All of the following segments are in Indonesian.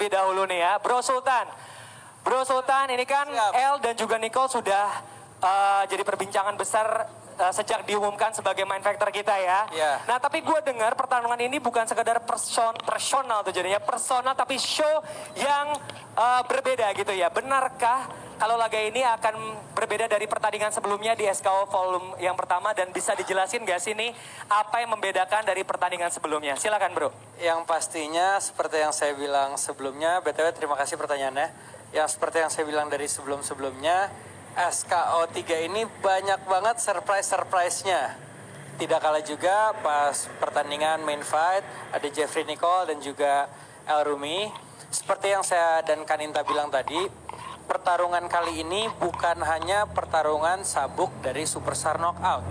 terlebih dahulu nih ya. Bro Sultan. Bro Sultan ini kan El dan juga Nicole sudah jadi perbincangan besar sejak diumumkan sebagai main factor kita ya. Nah tapi gue dengar pertarungan ini bukan sekedar personal tuh jadinya personal tapi show yang berbeda gitu ya. Benarkah kalau laga ini akan berbeda dari pertandingan sebelumnya di SKO volume yang pertama dan bisa dijelasin gak sih nih apa yang membedakan dari pertandingan sebelumnya? Silakan bro. Yang pastinya seperti yang saya bilang sebelumnya, BTW terima kasih pertanyaannya. Yang seperti yang saya bilang dari sebelum-sebelumnya, SKO 3 ini banyak banget surprise-surprise-nya. Tidak kalah juga pas pertandingan main fight, ada Jeffrey Nicole dan juga El Rumi. Seperti yang saya dan Kaninta bilang tadi, pertarungan kali ini bukan hanya pertarungan sabuk dari Superstar Knockout.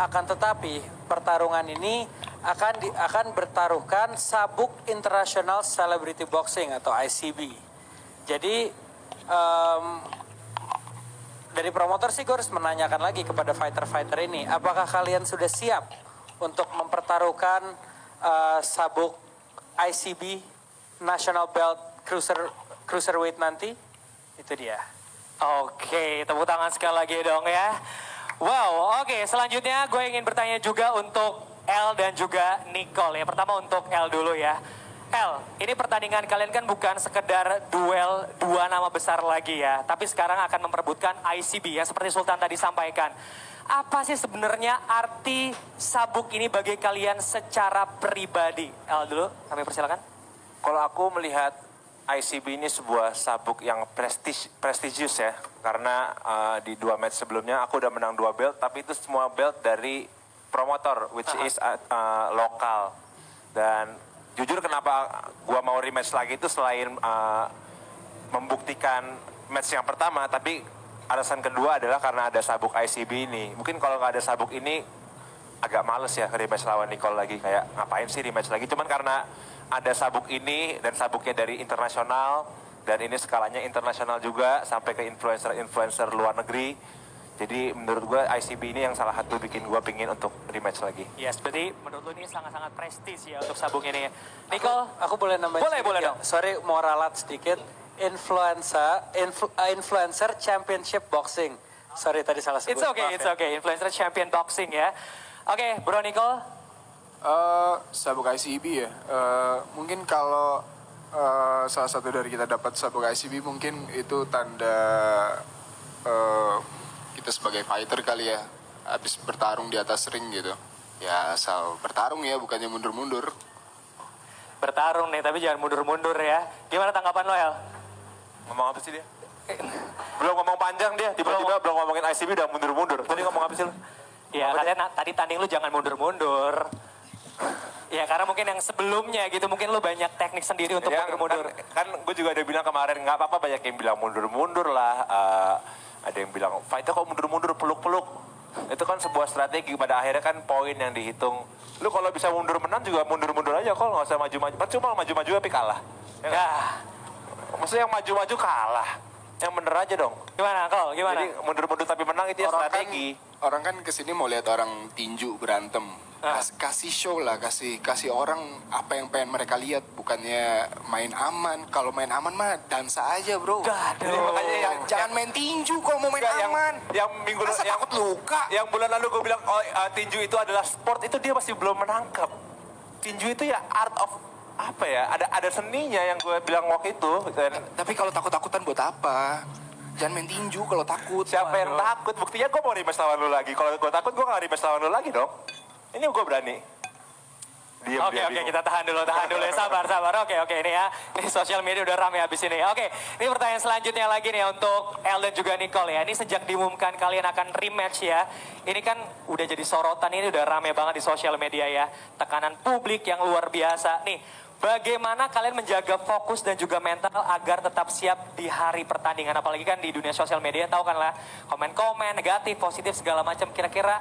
Akan tetapi, pertarungan ini akan bertaruhkan sabuk International Celebrity Boxing atau ICB. Jadi, dari promotor sih gue harus menanyakan lagi kepada fighter-fighter ini, apakah kalian sudah siap untuk mempertaruhkan sabuk ICB National Belt Cruiserweight nanti? Itu dia. Oke, tepuk tangan sekali lagi dong ya. Wow, oke, selanjutnya gue ingin bertanya juga untuk El dan juga Nicole ya. Pertama untuk El dulu ya. El, ini pertandingan kalian kan bukan sekedar duel dua nama besar lagi ya, tapi sekarang akan memperebutkan ICB ya, seperti Sultan tadi sampaikan. Apa sih sebenarnya arti sabuk ini bagi kalian secara pribadi? El dulu, kami persilakan. Kalau aku melihat ICB ini sebuah sabuk yang prestisius ya, karena di 2 match sebelumnya aku udah menang 2 belt, tapi itu semua belt dari promotor, which is lokal. Dan jujur kenapa gua mau rematch lagi itu selain membuktikan match yang pertama, tapi alasan kedua adalah karena ada sabuk ICB ini. Mungkin kalau nggak ada sabuk ini agak males ya rematch lawan Nicole lagi, kayak ngapain sih rematch lagi. Cuman karena ada sabuk ini dan sabuknya dari internasional dan ini skalanya internasional juga sampai ke influencer luar negeri. Jadi menurut gue ICB ini yang salah satu bikin gue pingin untuk rematch lagi. Yes, berarti menurut lu ini sangat-sangat prestis ya untuk sabuk ini ya. Nicole? Aku boleh nambahin Boleh, sedikit? boleh dong. Sorry, mau ralat sedikit. Influencer Championship Boxing. Sorry, tadi salah sebut. It's okay. Influencer Champion Boxing ya. Oke, Bro Nicole? Sabuk ICB ya. Mungkin kalau salah satu dari kita dapat sabuk ICB mungkin itu tanda kita sebagai fighter kali ya, habis bertarung di atas ring gitu. Ya asal bertarung ya, bukannya mundur-mundur. Bertarung nih, tapi jangan mundur-mundur ya. Gimana tanggapan lo, El? Ngomong apa sih dia? Belum ngomong panjang dia, tiba-tiba belum ngomongin ICB udah mundur-mundur. Tadi ngomong apa sih lo? Ya katanya tadi tanding lu jangan mundur-mundur. Ya karena mungkin yang sebelumnya gitu, mungkin lu banyak teknik sendiri untuk Ya, mundur-mundur. kan gue juga udah bilang kemarin, nggak apa-apa banyak yang bilang mundur-mundur lah. Ada yang bilang, fighter kok mundur-mundur, peluk-peluk. Itu kan sebuah strategi, pada akhirnya kan poin yang dihitung. Lu kalau bisa mundur menang juga mundur-mundur aja, kok nggak usah maju-maju. Percuma maju-maju tapi kalah. Ya. Maksudnya yang maju-maju kalah. Yang bener aja dong. Gimana, Kol? Gimana? Jadi mundur-mundur tapi menang itu ya strategi. Orang kan kesini mau lihat orang tinju berantem. Kasih show lah, kasih orang apa yang pengen mereka lihat, bukannya main aman. Kalau main aman mah dansa aja bro. Jadi makanya jangan main tinju kalau mau main aman. Yang minggu lalu yang takut luka. Yang bulan lalu gue bilang tinju itu adalah sport, itu dia masih belum menangkap. Tinju itu ya art of apa ya? Ada seninya yang gue bilang waktu itu. Tapi kalau takut-takutan buat apa? Jangan main tinju kalau takut. Siapa yang takut? Buktinya gue mau rematch lawan lu lagi. Kalau gue takut gue gak rematch lawan lu lagi dong. Ini gue berani. Oke, kita tahan dulu ya, sabar. Oke, ini ya. Ini sosial media udah rame habis ini. Oke, ini pertanyaan selanjutnya lagi nih untuk El dan juga Nicole ya. Ini sejak diumumkan kalian akan rematch ya. Ini kan udah jadi sorotan, ini udah rame banget di sosial media ya. Tekanan publik yang luar biasa. Nih, bagaimana kalian menjaga fokus dan juga mental agar tetap siap di hari pertandingan? Apalagi kan di dunia sosial media tahu kan lah, komen-komen negatif, positif segala macam. Kira-kira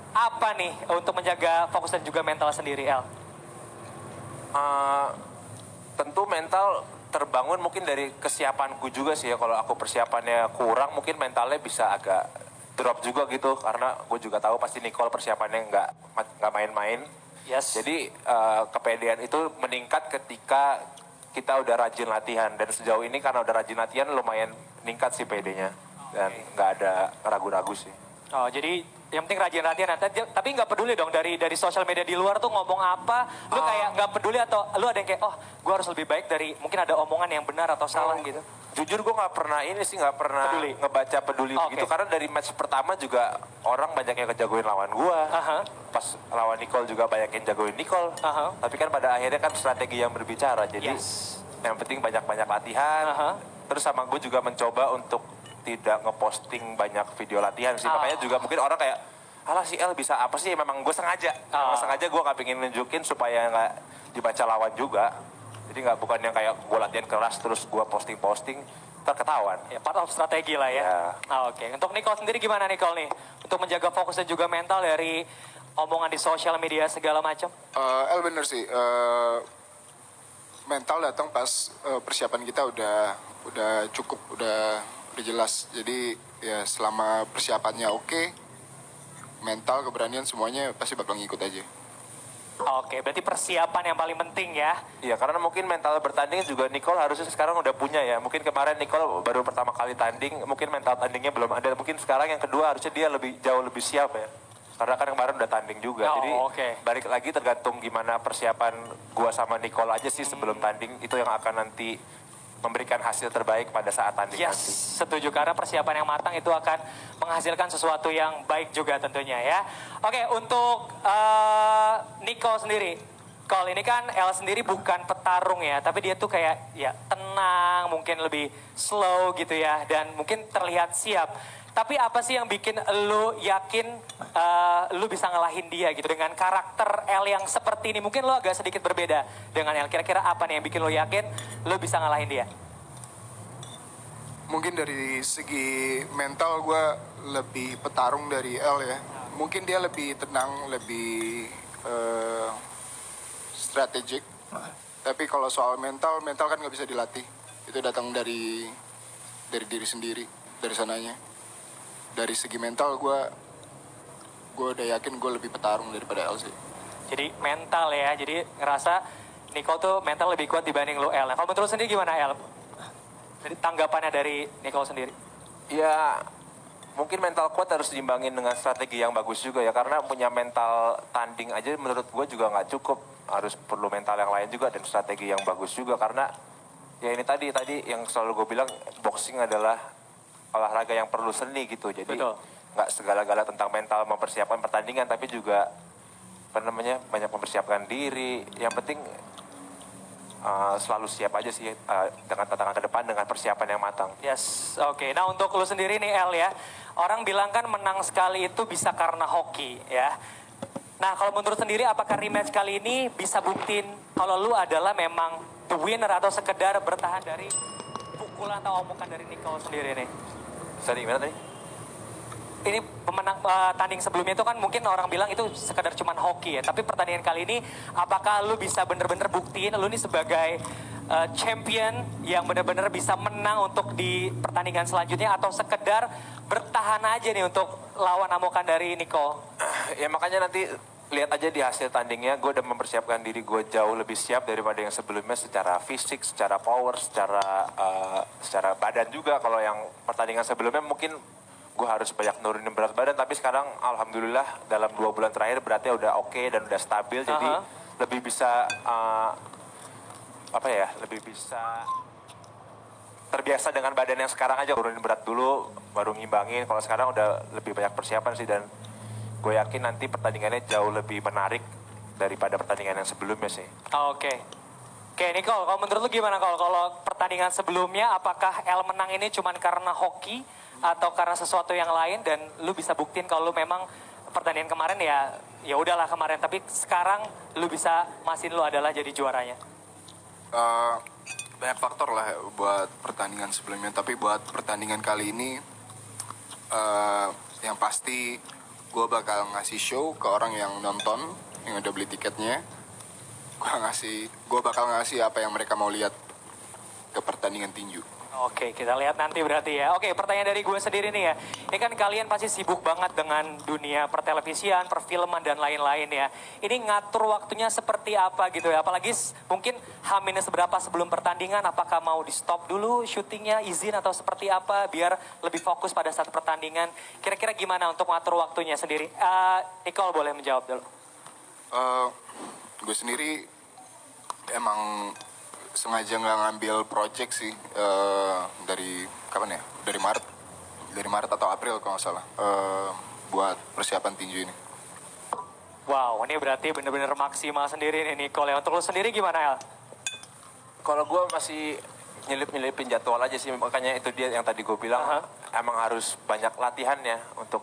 apa nih untuk menjaga fokus dan juga mental sendiri, El? Tentu mental terbangun mungkin dari kesiapanku juga sih ya. Kalau aku persiapannya kurang, mungkin mentalnya bisa agak drop juga gitu. Karena gue juga tahu pasti Nicole persiapannya nggak main-main. Yes. Jadi kepedean itu meningkat ketika kita udah rajin latihan dan sejauh ini karena udah rajin latihan lumayan meningkat sih PD-nya dan nggak ada ragu-ragu sih. Oh, jadi yang penting rajin latihan. Tapi nggak peduli dong dari sosial media di luar tuh ngomong apa, lu kayak nggak peduli atau lu ada yang kayak, oh gue harus lebih baik dari, mungkin ada omongan yang benar atau salah gitu. Jujur gue nggak pernah nggak pernah ngebaca peduli begitu karena dari match pertama juga orang banyak yang kejagoin lawan gue. Pas lawan Nicole juga banyak yang jagoin Nicole. Tapi kan pada akhirnya kan strategi yang berbicara. Jadi yang penting banyak-banyak latihan. Terus sama gue juga mencoba untuk tidak ngeposting banyak video latihan sih. Makanya juga mungkin orang kayak, alah si El bisa apa sih? Memang gue sengaja. Sengaja gue nggak pengen nunjukin supaya nggak dibaca lawan juga. Jadi nggak bukan yang kayak gue latihan keras terus gue posting terketahuan. Ya, part of strategi lah ya. Oke. Untuk Nicole sendiri gimana Nicole nih? Untuk menjaga fokus dan juga mental dari omongan di sosial media segala macam? El bener sih. Mental datang pas persiapan kita udah cukup, udah jelas. Jadi ya selama persiapannya oke, mental, keberanian semuanya pasti bakal ngikut aja. Oke, berarti persiapan yang paling penting ya. Iya, karena mungkin mental bertanding juga Nicole harusnya sekarang udah punya ya. Mungkin kemarin Nicole baru pertama kali tanding, mungkin mental tandingnya belum ada. Mungkin sekarang yang kedua harusnya dia jauh lebih siap ya. Karena kan kemarin udah tanding juga. Jadi balik lagi tergantung gimana persiapan gua sama Nicole aja sih sebelum tanding. Itu yang akan nanti memberikan hasil terbaik pada saat tanding nanti. Setuju, karena persiapan yang matang itu akan menghasilkan sesuatu yang baik juga tentunya ya. Oke, untuk Nicole sendiri. Cole ini kan El sendiri bukan petarung ya, tapi dia tuh kayak ya tenang, mungkin lebih slow gitu ya, dan mungkin terlihat siap. Tapi apa sih yang bikin lu yakin lu bisa ngalahin dia gitu dengan karakter El yang seperti ini? Mungkin lu agak sedikit berbeda dengan El. Kira-kira apa nih yang bikin lu yakin lu bisa ngalahin dia? Mungkin dari segi mental gue lebih petarung dari El ya. Mungkin dia lebih tenang, lebih strategik. Tapi kalau soal mental kan nggak bisa dilatih. Itu datang dari diri sendiri, dari sananya. Dari segi mental gue udah yakin gue lebih petarung daripada El sih. Jadi mental ya, jadi ngerasa Nicole tuh mental lebih kuat dibanding lu El. Nah, kalau menurut lu sendiri gimana El? Jadi tanggapannya dari Nicole sendiri? Ya mungkin mental kuat harus diimbangin dengan strategi yang bagus juga ya. Karena punya mental tanding aja menurut gue juga nggak cukup. Harus perlu mental yang lain juga dan strategi yang bagus juga. Karena ya ini tadi yang selalu gue bilang, boxing adalah olahraga yang perlu seni gitu. Jadi nggak segala-gala tentang mental mempersiapkan pertandingan, tapi juga banyak mempersiapkan diri. Yang penting selalu siap aja sih dengan tantangan ke depan dengan persiapan yang matang. Oke. Nah untuk lu sendiri nih El ya, orang bilang kan menang sekali itu bisa karena hoki ya. Nah kalau menurut sendiri apakah rematch kali ini bisa buktiin kalau lu adalah memang the winner atau sekedar bertahan dari pukulan atau omongan dari Nicole sendiri nih? Sorry, gimana tadi? Ini pemenang tanding sebelumnya itu kan mungkin orang bilang itu sekedar cuman hoki ya. Tapi pertandingan kali ini apakah lu bisa bener-bener buktiin lu nih sebagai champion yang bener-bener bisa menang untuk di pertandingan selanjutnya atau sekedar bertahan aja nih untuk lawan amokan dari Nicole? Ya makanya nanti lihat aja di hasil tandingnya, gue udah mempersiapkan diri gue jauh lebih siap daripada yang sebelumnya secara fisik, secara power, secara badan juga. Kalau yang pertandingan sebelumnya mungkin gue harus banyak nurunin berat badan, tapi sekarang alhamdulillah dalam 2 bulan terakhir beratnya udah oke dan udah stabil, jadi lebih bisa lebih bisa terbiasa dengan badan yang sekarang aja. Nurunin berat dulu, baru ngimbangin. Kalau sekarang udah lebih banyak persiapan sih dan gue yakin nanti pertandingannya jauh lebih menarik daripada pertandingan yang sebelumnya sih. Oke, Nicole, kalau menurut lu gimana kalau pertandingan sebelumnya apakah El menang ini cuman karena hoki atau karena sesuatu yang lain dan lu bisa buktiin kalau lu memang pertandingan kemarin ya udahlah kemarin, tapi sekarang lu bisa mastiin lu adalah jadi juaranya? Banyak faktor lah buat pertandingan sebelumnya, tapi buat pertandingan kali ini yang pasti gue bakal ngasih show ke orang yang nonton, yang udah beli tiketnya. Gue bakal ngasih apa yang mereka mau lihat. ke pertandingan tinju. Oke, kita lihat nanti berarti ya. Oke, pertanyaan dari gue sendiri nih ya. Ini kan kalian pasti sibuk banget dengan dunia pertelevisian, perfilman, dan lain-lain ya. Ini ngatur waktunya seperti apa gitu ya? Apalagi mungkin H- seberapa sebelum pertandingan, apakah mau di stop dulu syutingnya, izin atau seperti apa, biar lebih fokus pada saat pertandingan. Kira-kira gimana untuk ngatur waktunya sendiri? Nicole boleh menjawab dulu. Gue sendiri emang sengaja nggak ngambil project sih dari kapan ya? Dari Maret atau April kalau nggak salah buat persiapan tinju ini. Wow, ini berarti bener-bener maksimal sendiri nih Nicole. Untuk lo sendiri gimana El? Kalau gue masih nyelip-nyelipin jadwal aja sih, makanya itu dia yang tadi gue bilang, emang harus banyak latihan ya untuk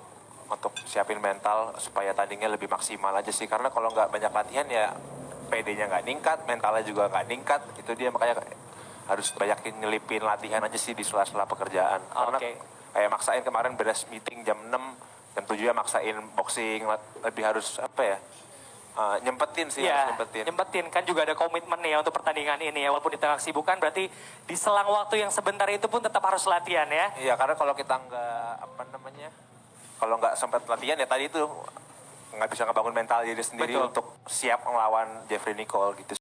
siapin mental supaya tandingnya lebih maksimal aja sih. Karena kalau nggak banyak latihan ya PD-nya nggak ningkat, mentalnya juga nggak ningkat. Itu dia makanya harus banyakin nyelipin latihan aja sih di sela-sela pekerjaan. Karena kayak maksain kemarin beres meeting jam 6, jam 7 ya maksain boxing, lebih harus apa ya, nyempetin sih, harus nyempetin. Kan juga ada komitmen nih ya untuk pertandingan ini ya. Walaupun di tengah kesibukan berarti di selang waktu yang sebentar itu pun tetap harus latihan ya. Iya, karena kalau kita kalau nggak sempat latihan ya tadi itu nggak bisa ngebangun mental diri sendiri untuk siap melawan Jeffrey Nicole gitu.